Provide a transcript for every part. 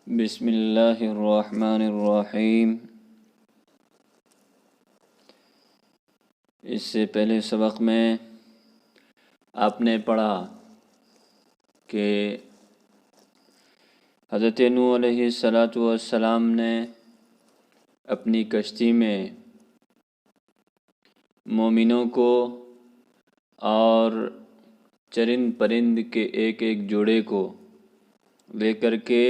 بسم اللہ الرحمن الرحیم۔ اس سے پہلے سبق میں آپ نے پڑھا کہ حضرت نوح علیہ السلام نے اپنی کشتی میں مومنوں کو اور چرند پرند کے ایک ایک جوڑے کو لے کر کے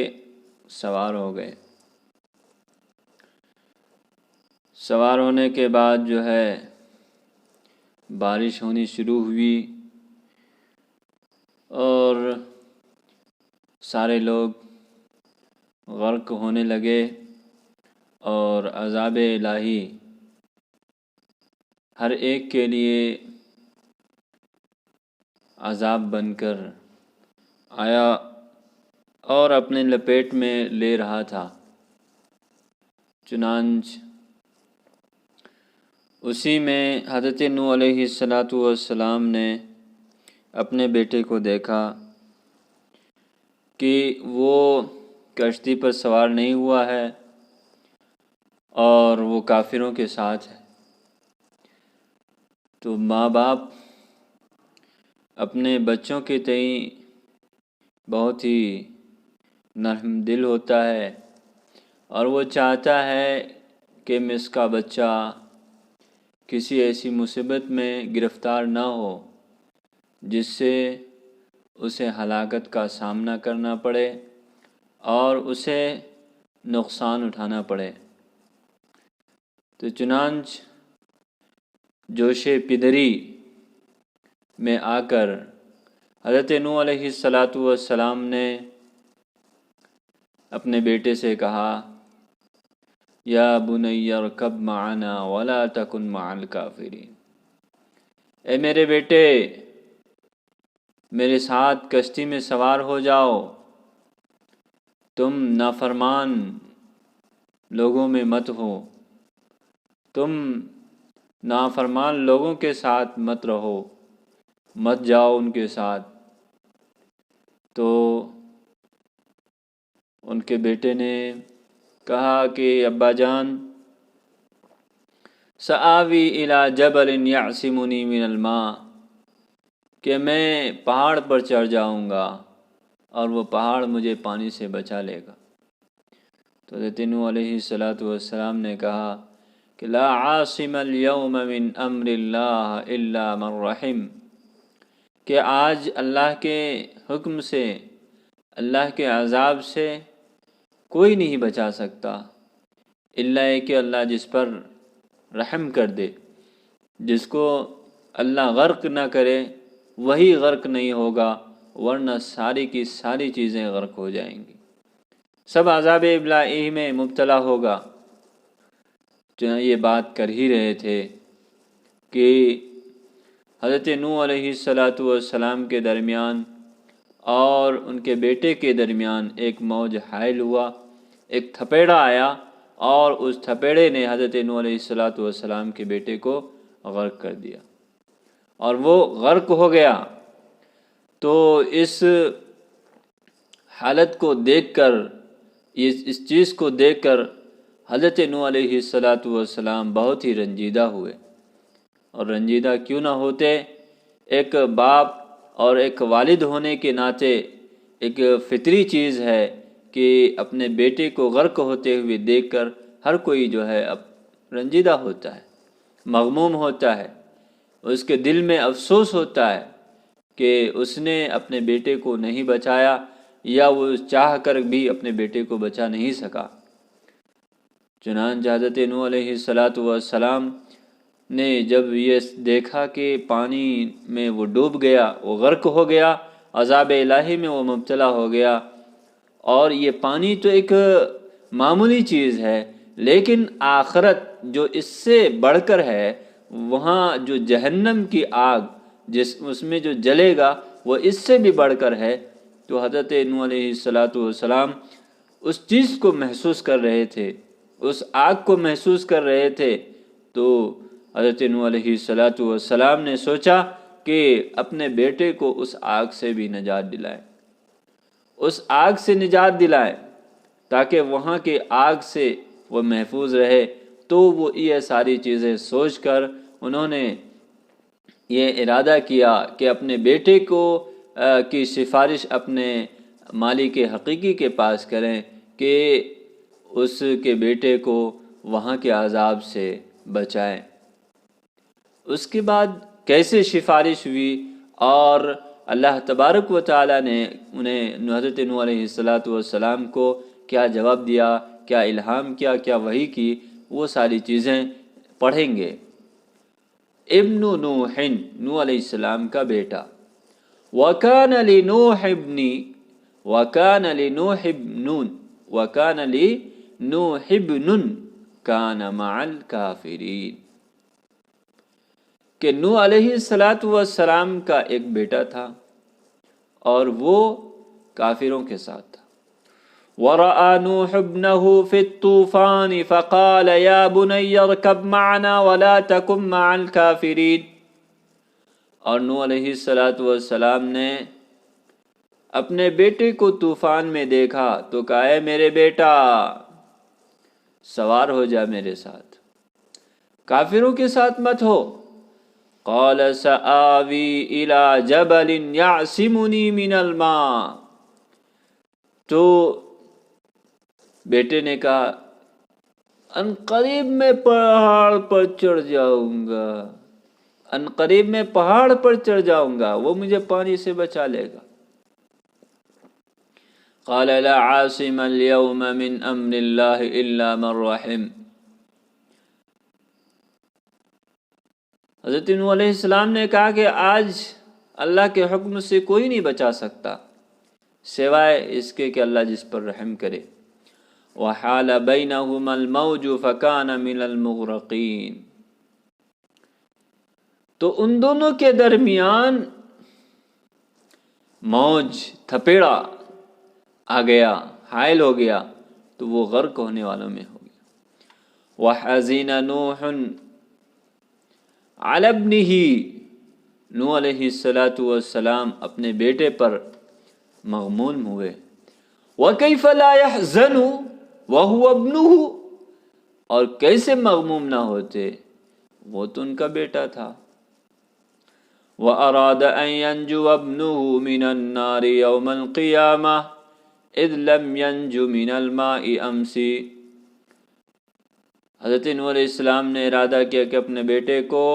سوار ہو گئے۔ سوار ہونے کے بعد بارش ہونی شروع ہوئی اور سارے لوگ غرق ہونے لگے، اور عذاب الہی ہر ایک کے لیے عذاب بن کر آیا اور اپنے لپیٹ میں لے رہا تھا۔ چنانچہ اسی میں حضرت نوح علیہ السلام نے اپنے بیٹے کو دیکھا کہ وہ کشتی پر سوار نہیں ہوا ہے اور وہ کافروں کے ساتھ ہے۔ تو ماں باپ اپنے بچوں کے تئیں بہت ہی نرم دل ہوتا ہے، اور وہ چاہتا ہے کہ اس کا بچہ کسی ایسی مصیبت میں گرفتار نہ ہو جس سے اسے ہلاکت کا سامنا کرنا پڑے اور اسے نقصان اٹھانا پڑے۔ تو چنانچہ جوش پدری میں آ کر حضرت نوح علیہ السلام نے اپنے بیٹے سے کہا، یا بنی ارکب معنا ولا تکن مع الکافرین، اے میرے بیٹے، میرے ساتھ کشتی میں سوار ہو جاؤ، تم نافرمان لوگوں میں مت ہو، تم نافرمان لوگوں کے ساتھ مت رہو، مت جاؤ ان کے ساتھ۔ تو ان کے بیٹے نے کہا کہ ابا جان، سآوی الی جبل یعصمنی من الماء، کہ میں پہاڑ پر چڑھ جاؤں گا اور وہ پہاڑ مجھے پانی سے بچا لے گا۔ تو حضرت نوح علیہ السلام نے کہا کہ لا عاصم اليوم من امر اللہ الا من رحم، کہ آج اللہ کے حکم سے، اللہ کے عذاب سے کوئی نہیں بچا سکتا، الا یہ کہ اللہ جس پر رحم کر دے۔ جس کو اللہ غرق نہ کرے وہی غرق نہیں ہوگا، ورنہ ساری کی ساری چیزیں غرق ہو جائیں گی، سب عذاب الہی میں مبتلا ہوگا۔ چنانچہ یہ بات کر ہی رہے تھے کہ حضرت نوح علیہ السلام کے درمیان اور ان کے بیٹے کے درمیان ایک موج حائل ہوا، ایک تھپیڑا آیا، اور اس تھپیڑے نے حضرت نوح علیہ السلام کے بیٹے کو غرق کر دیا، اور وہ غرق ہو گیا۔ تو اس حالت کو دیکھ کر، اس چیز کو دیکھ کر حضرت نوح علیہ السلام بہت ہی رنجیدہ ہوئے، اور رنجیدہ کیوں نہ ہوتے، ایک باپ اور ایک والد ہونے کے ناطے ایک فطری چیز ہے کہ اپنے بیٹے کو غرق ہوتے ہوئے دیکھ کر ہر کوئی اب رنجیدہ ہوتا ہے، مغموم ہوتا ہے، اس کے دل میں افسوس ہوتا ہے کہ اس نے اپنے بیٹے کو نہیں بچایا، یا وہ چاہ کر بھی اپنے بیٹے کو بچا نہیں سکا۔ چنانچہ حضرت نوح علیہ السلام نے جب یہ دیکھا کہ پانی میں وہ ڈوب گیا، وہ غرق ہو گیا، عذاب الہی میں وہ مبتلا ہو گیا، اور یہ پانی تو ایک معمولی چیز ہے، لیکن آخرت جو اس سے بڑھ کر ہے، وہاں جو جہنم کی آگ اس میں جو جلے گا وہ اس سے بھی بڑھ کر ہے۔ تو حضرت نوح علیہ السلام اس چیز کو محسوس کر رہے تھے، اس آگ کو محسوس کر رہے تھے۔ تو حضرت نوح علیہ السلام نے سوچا کہ اپنے بیٹے کو اس آگ سے بھی نجات دلائے، اس آگ سے نجات دلائے۔ تاکہ وہاں کے آگ سے وہ محفوظ رہے۔ تو وہ یہ ساری چیزیں سوچ کر انہوں نے یہ ارادہ کیا کہ اپنے بیٹے کو کی سفارش اپنے مالک حقیقی کے پاس کریں کہ اس کے بیٹے کو وہاں کے عذاب سے بچائیں۔ اس کے بعد کیسے سفارش ہوئی اور اللہ تبارک و تعالیٰ نے انہیں حضرت نوح علیہ السلام کو کیا جواب دیا، کیا الہام کیا، کیا وحی کی، وہ ساری چیزیں پڑھیں گے۔ ابن نوح، نوح علیہ السلام کا بیٹا، وَكَانَ لِنُوحِ ابْنٌ كَانَ مَعَ الْكَافِرِينَ، کہ نوح علیہ السلام کا ایک بیٹا تھا اور وہ کافروں کے ساتھ تھا۔ وَرَأَى نُوحُ ابْنَهُ فِي الطُّوفَانِ فَقَالَ يَا بُنَيَّ ارْكَبْ مَعَنَا وَلَا تَكُن مَعَ الْكَافِرِينَ، اور نوح علیہ السلام نے اپنے بیٹے کو طوفان میں دیکھا تو کہا، اے میرے بیٹا سوار ہو جا میرے ساتھ، کافروں کے ساتھ مت ہو۔ قال سآوی إلى جبل يعصمني من الماء، تو بیٹے نے کہا ان قریب میں پہاڑ پر چڑھ جاؤں گا، ان قریب میں پہاڑ پر چڑھ جاؤں گا، وہ مجھے پانی سے بچا لے گا۔ قال لا عاصم اليوم من امر الله الا من رحم، حضرت نوح علیہ السلام نے کہا کہ آج اللہ کے حکم سے کوئی نہیں بچا سکتا سوائے اس کے کہ اللہ جس پر رحم کرے۔ وحال بینہما الموج فکان من المغرقین، تو ان دونوں کے درمیان موج تھپیڑا آ گیا، حائل ہو گیا، تو وہ غرق ہونے والوں میں ہو گیا۔ وحزن نوح علی ابنہ، نوح علیہ السلام اپنے بیٹے پر مغموم ہوئے۔ وکیف لا یحزن وہو ابنہ، اور کیسے مغموم نہ ہوتے، وہ تو ان کا بیٹا تھا۔ واراد ان ینجو ابنہ من النار یوم القیامہ اذ لم ینج من الماء امسی، حضرت نوح علیہ السلام نے ارادہ کیا کہ اپنے بیٹے کو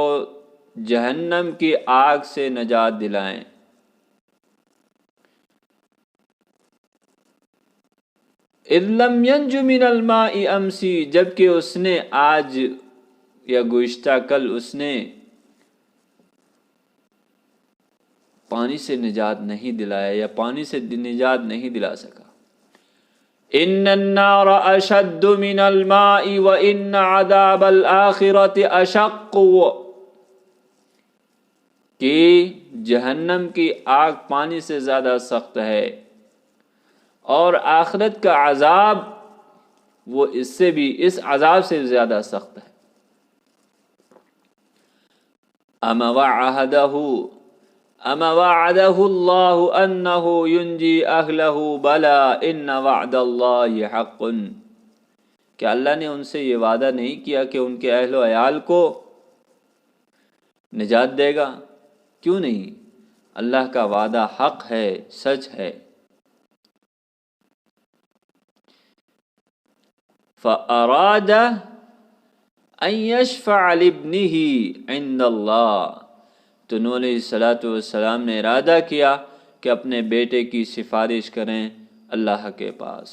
جہنم کی آگ سے نجات دلائیں۔ اذ لم ینج من الماء امسی، جبکہ اس نے آج یا گزشتہ کل اس نے پانی سے نجات نہیں دلایا یا پانی سے نجات نہیں دلا سکا۔ ان النار اشد من الماء وان عذاب الاخرۃ اشق، کہ جہنم کی آگ پانی سے زیادہ سخت ہے اور آخرت کا عذاب وہ اس عذاب سے زیادہ سخت ہے۔ اما وعدہ اللہ انہ ینجی اہلہ بلا ان وعد اللہ حق، کہ اللہ نے ان سے یہ وعدہ نہیں کیا کہ ان کے اہل و عیال کو نجات دے گا؟ کیوں نہیں؟ اللہ کا وعدہ حق ہے، سچ ہے۔ فَأَرَادَ أَن يَشْفَعَ لِابْنِهِ عِنْدَ اللَّهِ، تو نوح علیہ السلام نے ارادہ کیا کہ اپنے بیٹے کی سفارش کریں اللہ کے پاس۔